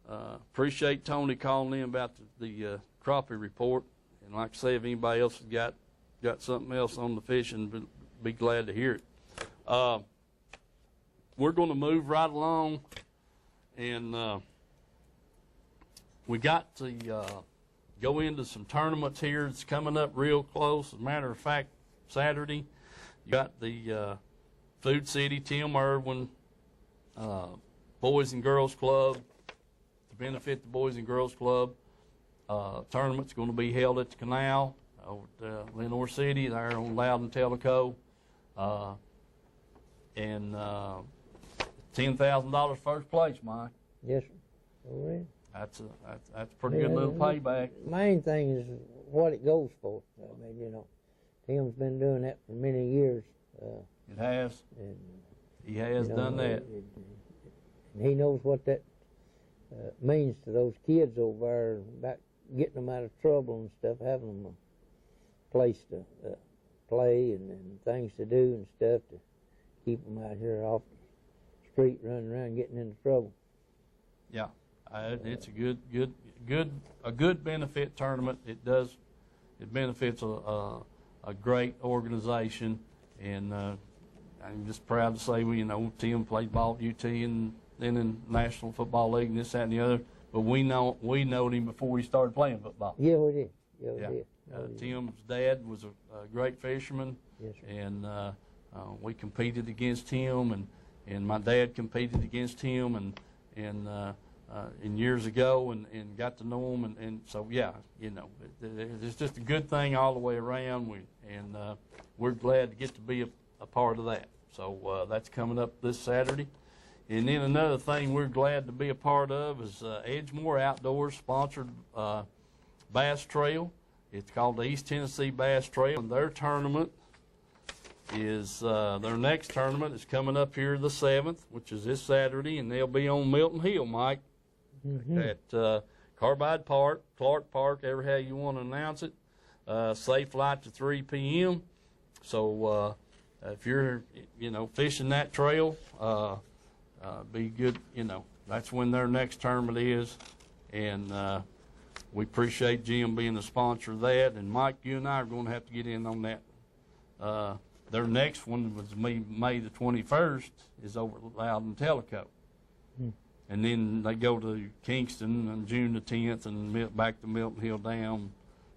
[SPEAKER 1] appreciate Tony calling in about the crappie report. And like I say, if anybody else has got something else on the fishing, be glad to hear it. We're going to move right along, and we got to go into some tournaments here. It's coming up real close. As a matter of fact, Saturday, you got the Food City Tim Irwin Boys and Girls Club to benefit the Boys and Girls Club. Tournament's going to be held at the Canal over at Lenoir City there on Loudon Tellico, and $10,000 first place, Mike.
[SPEAKER 2] Yes, sir. All right.
[SPEAKER 1] That's a pretty good little payback.
[SPEAKER 2] Main thing is what it goes for. I mean, Tim's been doing that for many years.
[SPEAKER 1] It has.
[SPEAKER 2] And,
[SPEAKER 1] he has done that.
[SPEAKER 2] And he knows what that means to those kids over there about getting them out of trouble and stuff, having them a place to play and things to do and stuff to keep them out here off the street running around getting into trouble.
[SPEAKER 1] Yeah, it's a good benefit tournament. It benefits a great organization, and I'm just proud to say Tim played ball at UT and then in National Football League and this, that, and the other. But we knowed him before he started playing football.
[SPEAKER 2] Yeah, we did.
[SPEAKER 1] Tim's dad was a great fisherman,
[SPEAKER 2] yes, sir.
[SPEAKER 1] And we competed against him, and my dad competed against him, and years ago, and got to know him, and so it's just a good thing all the way around. We're glad to get to be a part of that. So that's coming up this Saturday. And then another thing we're glad to be a part of is Edgemore Outdoors sponsored Bass Trail. It's called the East Tennessee Bass Trail, and their tournament is their next tournament is coming up here the 7th, which is this Saturday, and they'll be on Milton Hill, Mike, at Carbide Park, Clark Park, ever how you want to announce it. Safe light to 3 p.m. So if you're fishing that trail, be good. That's when their next tournament is, and we appreciate Jim being the sponsor of that. And Mike, you and I are going to have to get in on that. Their next one was May the 21st is over at Loudon Tellico. And then they go to Kingston on June the 10th and back to Milton Hill Dam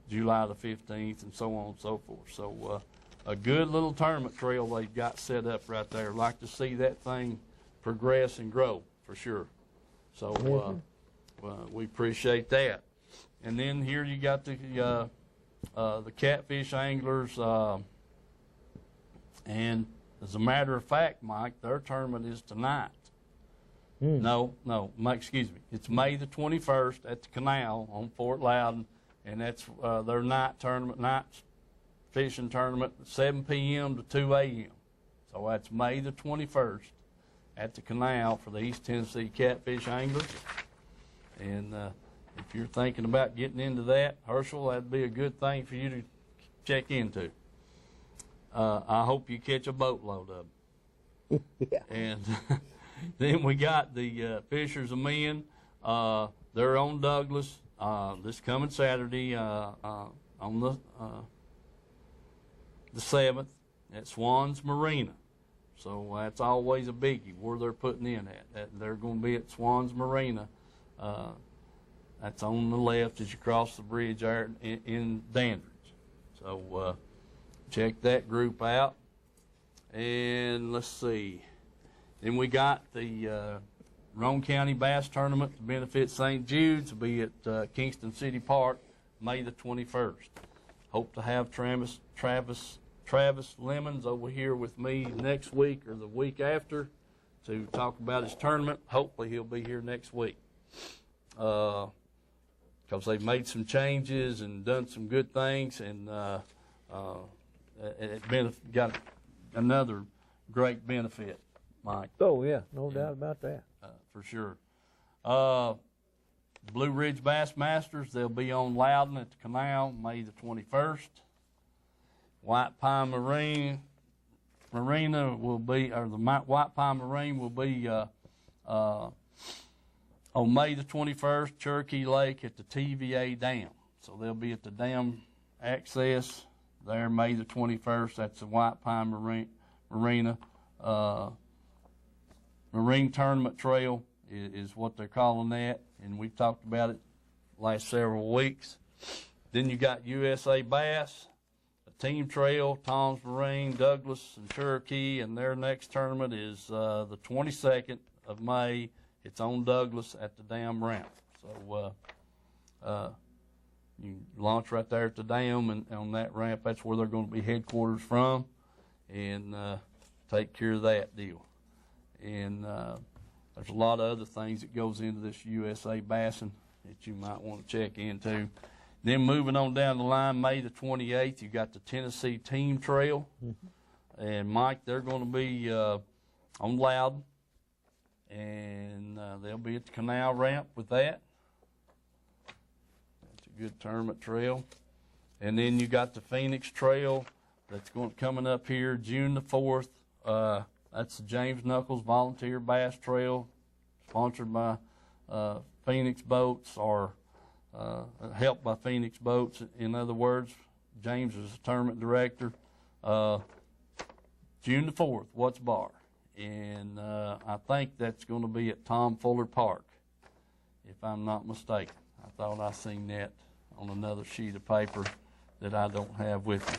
[SPEAKER 1] July the 15th and so on and so forth. So a good little tournament trail they've got set up right there. Like to see that thing progress and grow for sure. So we appreciate that. And then here you got the catfish anglers, and as a matter of fact, Mike, their tournament is tonight. No, excuse me. It's May the 21st at the Canal on Fort Loudon, and that's their night fishing tournament, 7 p.m. to 2 a.m. So that's May the 21st at the Canal for the East Tennessee Catfish Anglers. And if you're thinking about getting into that, Herschel, that'd be a good thing for you to check into. I hope you catch a boatload of them.
[SPEAKER 2] Yeah.
[SPEAKER 1] And Then we got the Fishers of Men. They're on Douglas this coming Saturday on the 7th at Swans Marina. So that's always a biggie where they're putting in at. They're going to be at Swans Marina. That's on the left as you cross the bridge there in Dandridge. So check that group out. And let's see. Then we got the Roane County Bass Tournament to benefit St. Jude's. Will be at Kingston City Park May the 21st. Hope to have Travis Lemons over here with me next week or the week after to talk about his tournament. Hopefully he'll be here next week. Because they've made some changes and done some good things, and it got another great benefit, Mike.
[SPEAKER 2] Oh, yeah, no doubt about that.
[SPEAKER 1] For sure. Blue Ridge Bass Masters, they'll be on Loudon at the Canal May the 21st. White Pine Marina will be, or the White Pine Marine will be on May the 21st, Cherokee Lake at the TVA Dam. So they'll be at the dam access there May the 21st. That's the White Pine Marina. Marine Tournament Trail is what they're calling that, and we've talked about it last several weeks. Then you got USA Bass, a team trail, Tom's Marine, Douglas, and Cherokee, and their next tournament is the 22nd of May. It's on Douglas at the dam ramp. So you launch right there at the dam, and on that ramp, that's where they're going to be headquarters from, and take care of that deal. And there's a lot of other things that goes into this USA Bassing that you might want to check into. Then moving on down the line, May the 28th, you got the Tennessee Team Trail. And, Mike, they're going to be on Loudon, and they'll be at the canal ramp with that. That's a good tournament trail. And then you got the Phoenix Trail that's coming up here June the 4th. That's the James Knuckles Volunteer Bass Trail, sponsored by Phoenix Boats, or helped by Phoenix Boats. In other words, James is the tournament director. June the 4th, Watts Bar. And I think that's going to be at Tom Fuller Park, if I'm not mistaken. I thought I seen that on another sheet of paper that I don't have with me.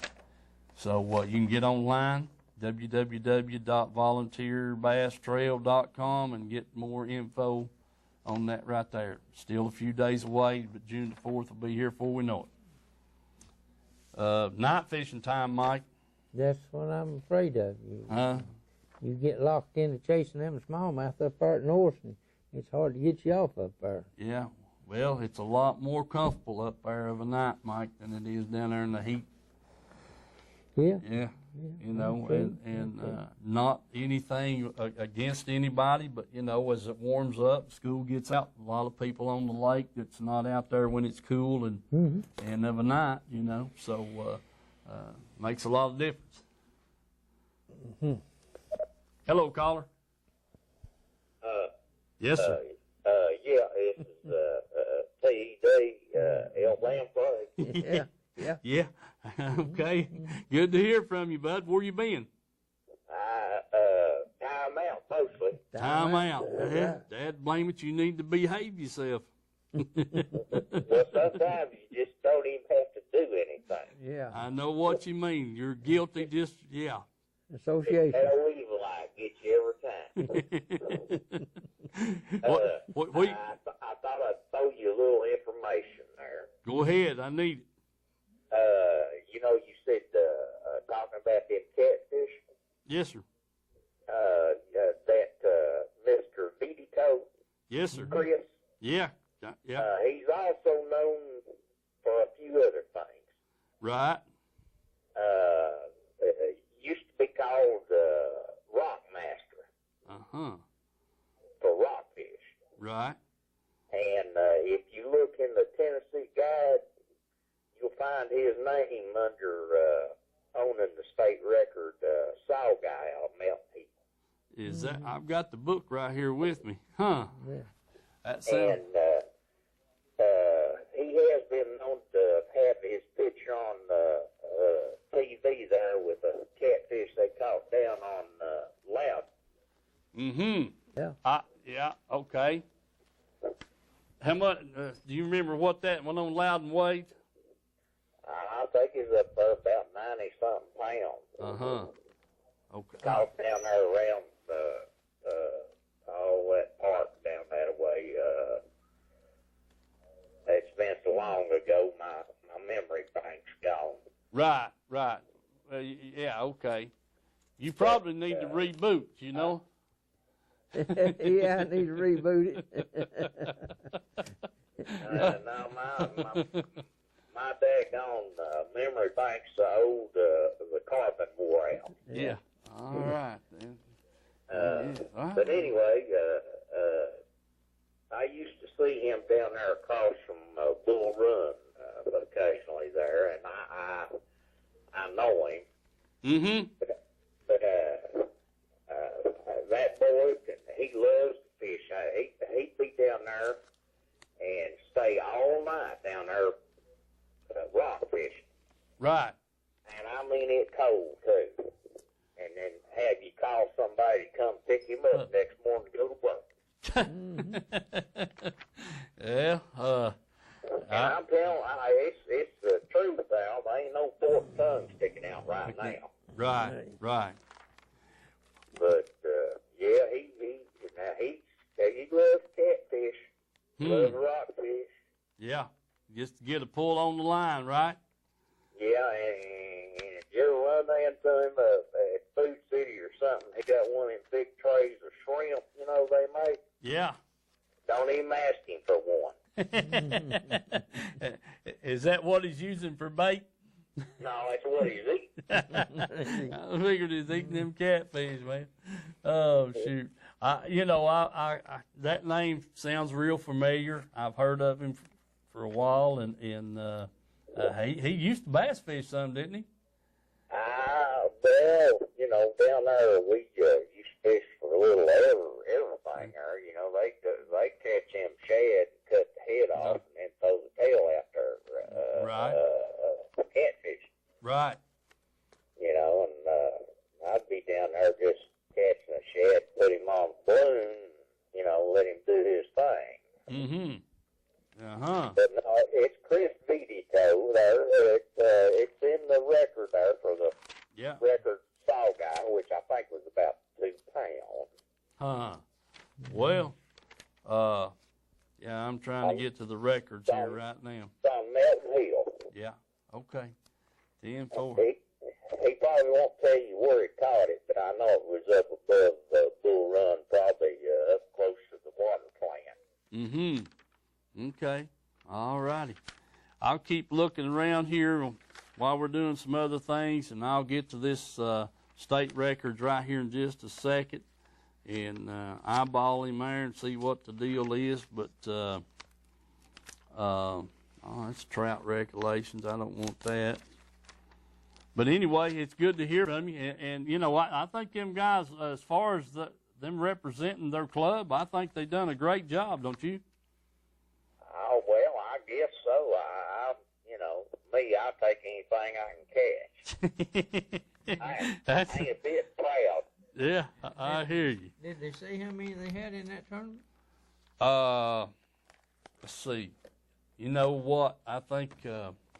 [SPEAKER 1] So you can get online, www.volunteerbasstrail.com, and get more info on that right there. Still a few days away, but June the 4th will be here before we know it. Night fishing time, Mike.
[SPEAKER 2] That's what I'm afraid of. You get locked into chasing them smallmouth up there at north, and it's hard to get you off up there.
[SPEAKER 1] Yeah, well, it's a lot more comfortable up there of a night, Mike, than it is down there in the heat.
[SPEAKER 2] Yeah.
[SPEAKER 1] Yeah. You know, and not anything against anybody, but, you know, as it warms up, school gets out, a lot of people on the lake that's not out there when it's cool and of a night, you know, so makes a lot of difference. Hello, caller. Yes, sir.
[SPEAKER 4] Yeah, it's T.D. L. Lamprey.
[SPEAKER 2] Yeah.
[SPEAKER 1] Okay. Good to hear from you, bud. Where you been?
[SPEAKER 4] Time out, mostly.
[SPEAKER 1] Time out. Dad, blame it. You need to behave yourself.
[SPEAKER 4] Well, sometimes you just don't even have to do anything.
[SPEAKER 2] Yeah.
[SPEAKER 1] I know what you mean. You're guilty.
[SPEAKER 2] Association.
[SPEAKER 4] That old evil eye gets you every time. I thought I'd throw you a little information there.
[SPEAKER 1] Go ahead. I need it.
[SPEAKER 4] You know, you said talking about them catfish.
[SPEAKER 1] Yes, sir.
[SPEAKER 4] That Mr. Vito.
[SPEAKER 1] Yes, sir.
[SPEAKER 4] Chris.
[SPEAKER 1] Yeah.
[SPEAKER 4] He's also known for a few other things.
[SPEAKER 1] Right.
[SPEAKER 4] Used to be called Rock Master. For rockfish.
[SPEAKER 1] Right.
[SPEAKER 4] And if you look in the Tennessee Guide, you'll find his name under owning the state record saw guy out of Mountain Heat.
[SPEAKER 1] Is that I've got the book right here with me, huh?
[SPEAKER 2] Yeah.
[SPEAKER 1] That sounds.
[SPEAKER 4] And he has been known to have his picture on TV there with a catfish they caught down on Loud.
[SPEAKER 1] Mm-hmm.
[SPEAKER 2] Yeah.
[SPEAKER 1] Yeah. Okay. How much? Do you remember what that one on Loudon weighed?
[SPEAKER 4] I think he's up there about 90-something pounds.
[SPEAKER 1] Okay.
[SPEAKER 4] Caught down there around all that park down that way. It's been so long ago, my memory bank's gone.
[SPEAKER 1] Right. Yeah. Okay. You probably need to reboot. You know.
[SPEAKER 2] Yeah, I need to reboot it.
[SPEAKER 4] No, my daggone memory bank's so old, the carbon wore out.
[SPEAKER 1] Yeah. All right then.
[SPEAKER 4] But anyway, I used to see him down there across from Bull Run occasionally there, and I know him.
[SPEAKER 1] Mm-hmm.
[SPEAKER 4] But that boy, he loves to fish. He'd be down there and stay all night down there rock fishing.
[SPEAKER 1] Right.
[SPEAKER 4] And I mean it cold, too. And then have you call somebody to come pick him up next morning to go to work.
[SPEAKER 1] Yeah.
[SPEAKER 4] And I'm telling you, it's the truth, Al. There ain't no forked tongue sticking out right now.
[SPEAKER 1] Right.
[SPEAKER 4] But, yeah, he loves catfish, loves rockfish.
[SPEAKER 1] Yeah. Just to get a pull on the line, right?
[SPEAKER 4] Yeah, and if you ever run into him at Food City or something, he got one of them big trays of shrimp, they make.
[SPEAKER 1] Yeah.
[SPEAKER 4] Don't even ask him for one.
[SPEAKER 1] Is that what he's using for bait?
[SPEAKER 4] No, that's what he's eating.
[SPEAKER 1] I figured he's eating them catfish, man. Oh shoot! I that name sounds real familiar. I've heard of him for a while, and he used to bass fish some, didn't he?
[SPEAKER 4] Well, down there we used to fish for a little everything there. They catch them shad and cut the head off and then throw the tail out there.
[SPEAKER 1] Right.
[SPEAKER 4] Catfish.
[SPEAKER 1] Right.
[SPEAKER 4] And I'd be down there just catching a shad, put him on the balloon, let him do his thing.
[SPEAKER 1] Mm-hmm.
[SPEAKER 4] But no, it's Chris Beatty toe there. It's in the record there for the record saw guy, which I think was about 2 pounds.
[SPEAKER 1] Well, yeah, I'm trying to get to the records here right now.
[SPEAKER 4] It's on Melton Hill.
[SPEAKER 1] Yeah. Okay. 10-4.
[SPEAKER 4] He probably won't tell you where he caught it, but I know it was up above Bull Run, probably up close to the water plant.
[SPEAKER 1] Mm-hmm. Okay. All righty. I'll keep looking around here while we're doing some other things, and I'll get to this state records right here in just a second and eyeball him there and see what the deal is. But, that's trout regulations. I don't want that. But anyway, it's good to hear from you. And I think them guys, as far as them representing their club, I think they've done a great job, don't you?
[SPEAKER 4] Oh, well, I guess so. I'll take anything I can catch. I ain't a bit proud.
[SPEAKER 1] Yeah, I hear you.
[SPEAKER 2] Did they say how many they had in that tournament?
[SPEAKER 1] Let's see. You know what? I think,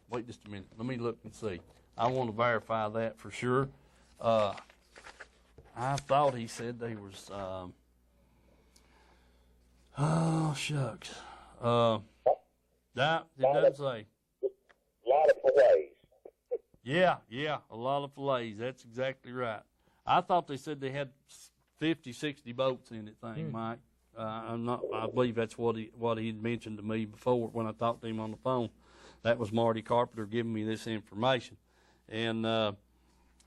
[SPEAKER 1] wait just a minute. Let me look and see. I want to verify that for sure. I thought he said they was, oh, shucks. It doesn't say.
[SPEAKER 4] A lot of fillets.
[SPEAKER 1] Yeah, a lot of fillets. That's exactly right. I thought they said they had 50, 60 boats in it thing, Mike. I believe that's what he had mentioned to me before when I talked to him on the phone. That was Marty Carpenter giving me this information. And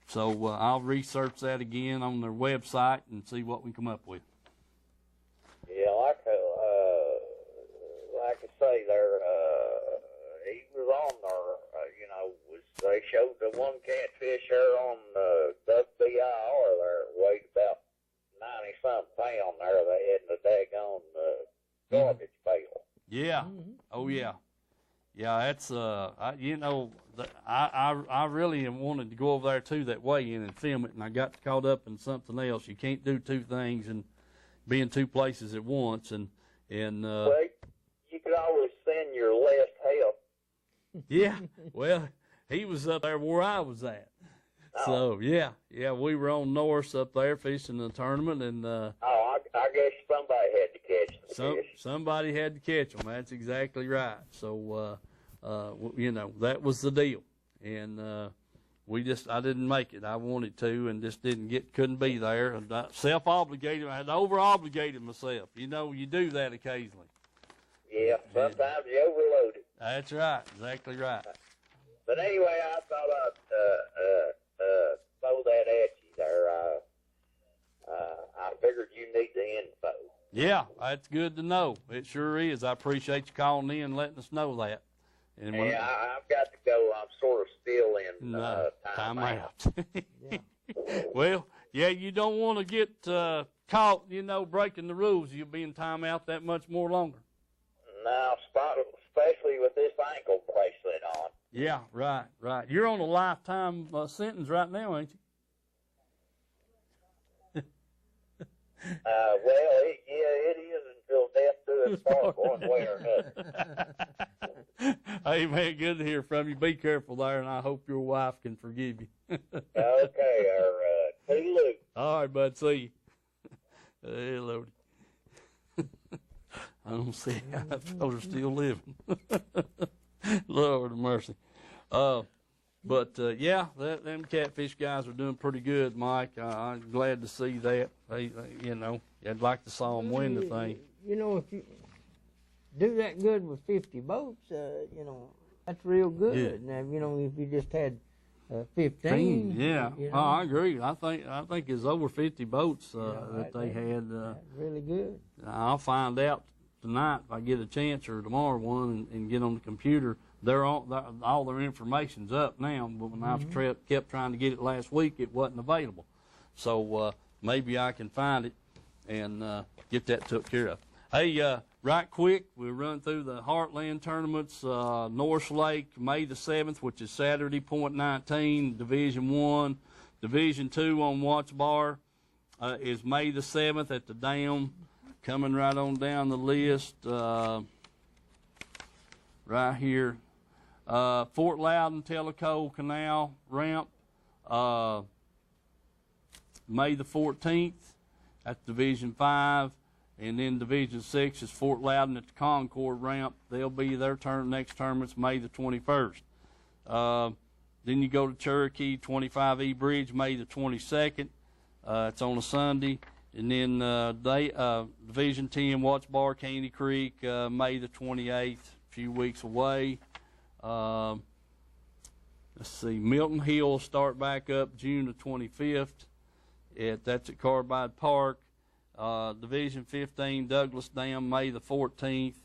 [SPEAKER 1] so I'll research that again on their website and see what we come up with.
[SPEAKER 4] Yeah, like I say, there he was on there. They showed the one catfish there on WBIR there. It weighed about 90-some pound there they had in the daggone garbage pail.
[SPEAKER 1] Yeah. Oh yeah. Yeah, that's you know, I really wanted to go over there too that weigh-in and film it, and I got caught up in something else. You can't do two things and be in two places at once, and
[SPEAKER 4] Well, you could always send your last help.
[SPEAKER 1] yeah. Well, he was up there where I was at. So yeah, we were on Norse up there fishing the tournament, and
[SPEAKER 4] I guess somebody had to catch the fish.
[SPEAKER 1] Somebody had to catch them. That's exactly right. So you know, that was the deal, and I didn't make it. I wanted to, and just couldn't be there. And self-obligated. I had over-obligated myself. You know, you do that occasionally.
[SPEAKER 4] Yeah, sometimes you overload it.
[SPEAKER 1] That's right. Exactly right.
[SPEAKER 4] But anyway, I thought I'd throw that at you there. I figured you need the info.
[SPEAKER 1] Yeah, that's good to know. It sure is. I appreciate you calling in and letting us know that. And
[SPEAKER 4] Yeah, I've got to go. I'm sort of still in time out.
[SPEAKER 1] Well, yeah, you don't want to get caught, you know, breaking the rules. You'll be in time out that much more longer.
[SPEAKER 4] Now, especially with this ankle bracelet on.
[SPEAKER 1] Yeah, right. You're on a lifetime sentence right now, ain't you?
[SPEAKER 4] Well, it is until death do us part, one way or another.
[SPEAKER 1] Hey, man, good to hear from you. Be careful there, and I hope your wife can forgive you.
[SPEAKER 4] Okay, toodaloo.
[SPEAKER 1] All right, bud. See you. Hey, Lordy. I don't see how that fella's still living. Lord of mercy. But yeah, them catfish guys are doing pretty good, Mike. I'm glad to see that. You know, I'd like to saw them win the thing.
[SPEAKER 2] You know, if you do that good with 50 boats, you know, that's real good.
[SPEAKER 1] Yeah.
[SPEAKER 2] Now, you know, if you just had 15.
[SPEAKER 1] Yeah,
[SPEAKER 2] you know,
[SPEAKER 1] I agree. I think it's over 50 boats that they had.
[SPEAKER 2] That's really good.
[SPEAKER 1] I'll find out tonight if I get a chance, or tomorrow one, and get on the computer. All their information's up now, but when I kept trying to get it last week, it wasn't available. So maybe I can find it and get that took care of. Hey, right quick, we'll run through the Heartland tournaments. North Lake, May the 7th, which is Saturday, .19, Division 1. Division 2 on Watts Bar is May the 7th at the Dam. Coming right on down the list, right here. Fort Loudon, Tellico Canal Ramp, May the 14th at Division 5. And then Division 6 is Fort Loudon at the Concord Ramp. They'll be their next tournament's May the 21st. Then you go to Cherokee, 25E Bridge, May the 22nd. It's on a Sunday. And then Division 10, Watts Bar, Caney Creek, May the 28th, a few weeks away. Let's see, Milton Hill will start back up June the 25th. That's at Carbide Park. Division 15, Douglas Dam, May the 14th.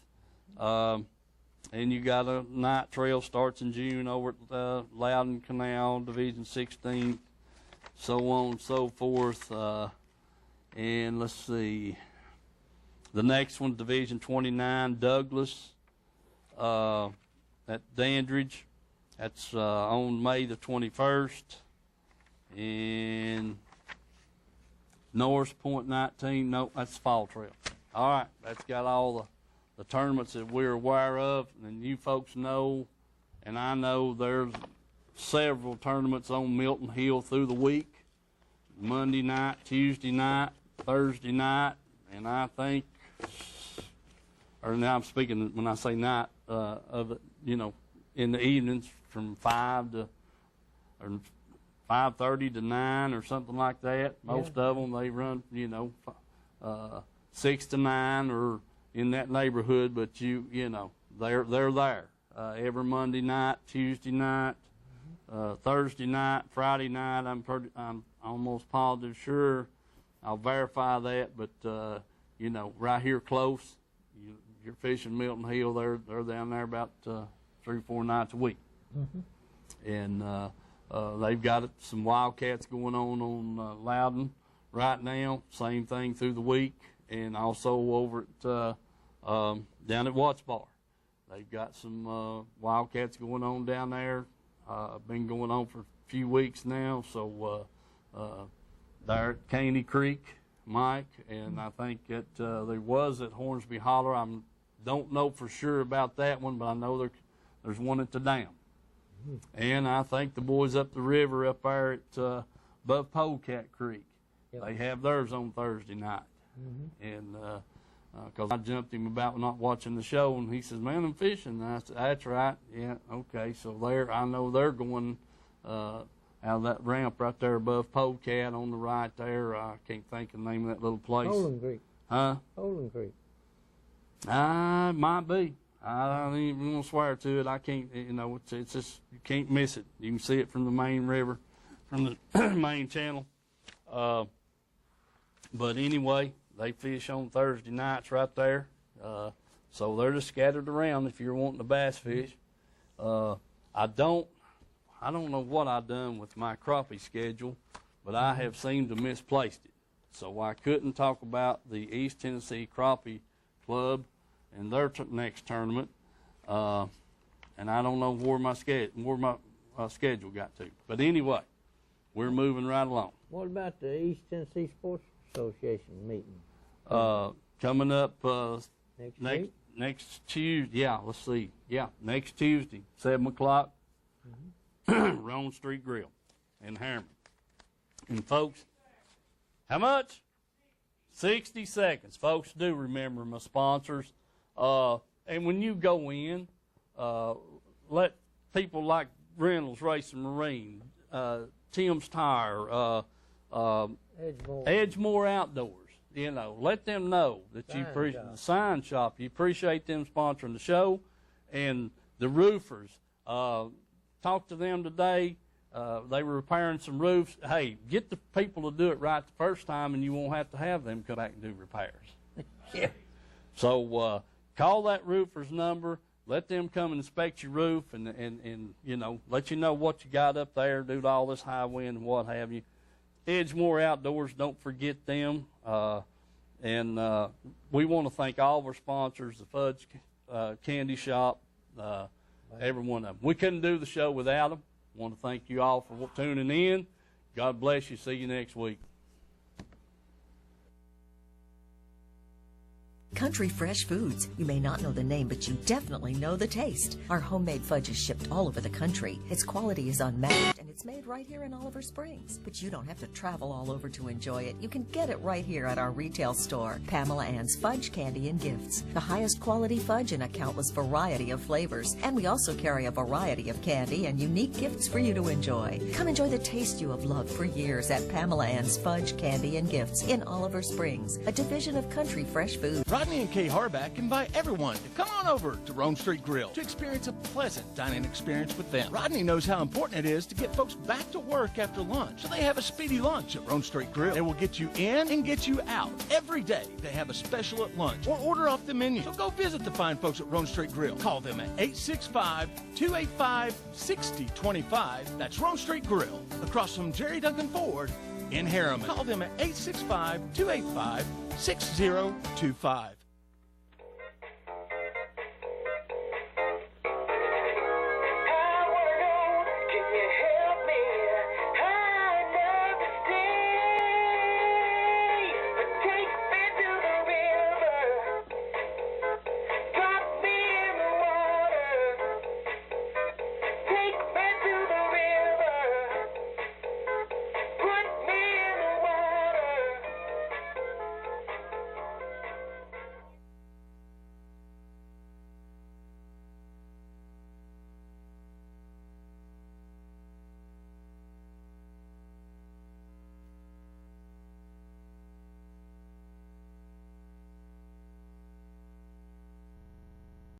[SPEAKER 1] And you got a night trail starts in June over at Loudon Canal, Division 16, so on and so forth. And let's see, the next one, Division 29, Douglas, at Dandridge. That's on May the 21st. And Norris .19, no, that's Fall Trail. All right, that's got all the tournaments that we're aware of, and you folks know, and I know there's several tournaments on Milton Hill through the week, Monday night, Tuesday night, Thursday night, and I think, or now I'm speaking when I say night, of it, you know, in the evenings from 5 to, or 5:30 to 9 or something like that. Most of them, they run, you know, 6 to 9 or in that neighborhood, but you know, they're there every Monday night, Tuesday night, Thursday night, Friday night. I'm almost positive sure. I'll verify that, but you know, right here close, you're fishing Milton Hill. They're down there about 3 or 4 nights a week, and they've got some Wildcats going on Loudon right now. Same thing through the week, and also over at down at Watts Bar. They've got some wildcats going on down there. Been going on for a few weeks now. So there at Caney Creek, Mike, and I think that there was at Hornsby Holler. I don't know for sure about that one, but I know there's one at the dam. And I think the boys up the river up there at above Polecat Creek, they have theirs on Thursday night. And because I jumped him about not watching the show, and he says, "Man, I'm fishing." And I said, "That's right. Yeah, okay." So I know they're going out of that ramp right there above Polecat on the right there. I can't think of the name of that little place.
[SPEAKER 2] Poland Creek.
[SPEAKER 1] Huh?
[SPEAKER 2] Poland Creek.
[SPEAKER 1] It might be. I don't even want to swear to it. I can't, it's just, you can't miss it. You can see it from the main river, from the main channel. But anyway, they fish on Thursday nights right there. So they're just scattered around if you're wanting to bass fish. I don't know what I've done with my crappie schedule, but I have seemed to misplaced it. So I couldn't talk about the East Tennessee Crappie Club and their next tournament, and I don't know where my schedule got to. But anyway, we're moving right along.
[SPEAKER 2] What about the East Tennessee Sports Association meeting?
[SPEAKER 1] Coming up
[SPEAKER 2] Next
[SPEAKER 1] Tuesday. Yeah, let's see. Yeah, next Tuesday, 7 o'clock, Rome Street Grill in Harriman. And folks, how much? 60 seconds. Folks, do remember my sponsors. And when you go in, let people like Reynolds Racing Marine, Tim's Tire, Edgemore Outdoors, let them know that you appreciate the sign shop. You appreciate them sponsoring the show. And the roofers, talked to them today. They were repairing some roofs. Hey, get the people to do it right the first time, and you won't have to have them come back and do repairs.
[SPEAKER 2] Yeah.
[SPEAKER 1] So call that roofer's number. Let them come and inspect your roof and let you know what you got up there due to all this high wind and what have you. Edgemore Outdoors, don't forget them. And we want to thank all of our sponsors, the Fudge Candy Shop, every one of them. We couldn't do the show without them. Want to thank you all for tuning in. God bless you. See you next week.
[SPEAKER 6] Country Fresh Foods. You may not know the name, but you definitely know the taste. Our homemade fudge is shipped all over the country. Its quality is unmatched, and it's made right here in Oliver Springs. But you don't have to travel all over to enjoy it. You can get it right here at our retail store, Pamela Ann's Fudge, Candy, and Gifts. The highest quality fudge in a countless variety of flavors. And we also carry a variety of candy and unique gifts for you to enjoy. Come enjoy the taste you have loved for years at Pamela Ann's Fudge, Candy, and Gifts in Oliver Springs, a division of Country Fresh Foods.
[SPEAKER 7] Rodney and Kay Harback invite everyone to come on over to Rome Street Grill to experience a pleasant dining experience with them. Rodney knows how important it is to get folks back to work after lunch, so they have a speedy lunch at Rome Street Grill. They will get you in and get you out. Every day they have a special at lunch or order off the menu. So go visit the fine folks at Rome Street Grill. Call them at 865-285-6025. That's Rome Street Grill, across from Jerry Duncan Ford in Harriman. Call them at 865-285-6025.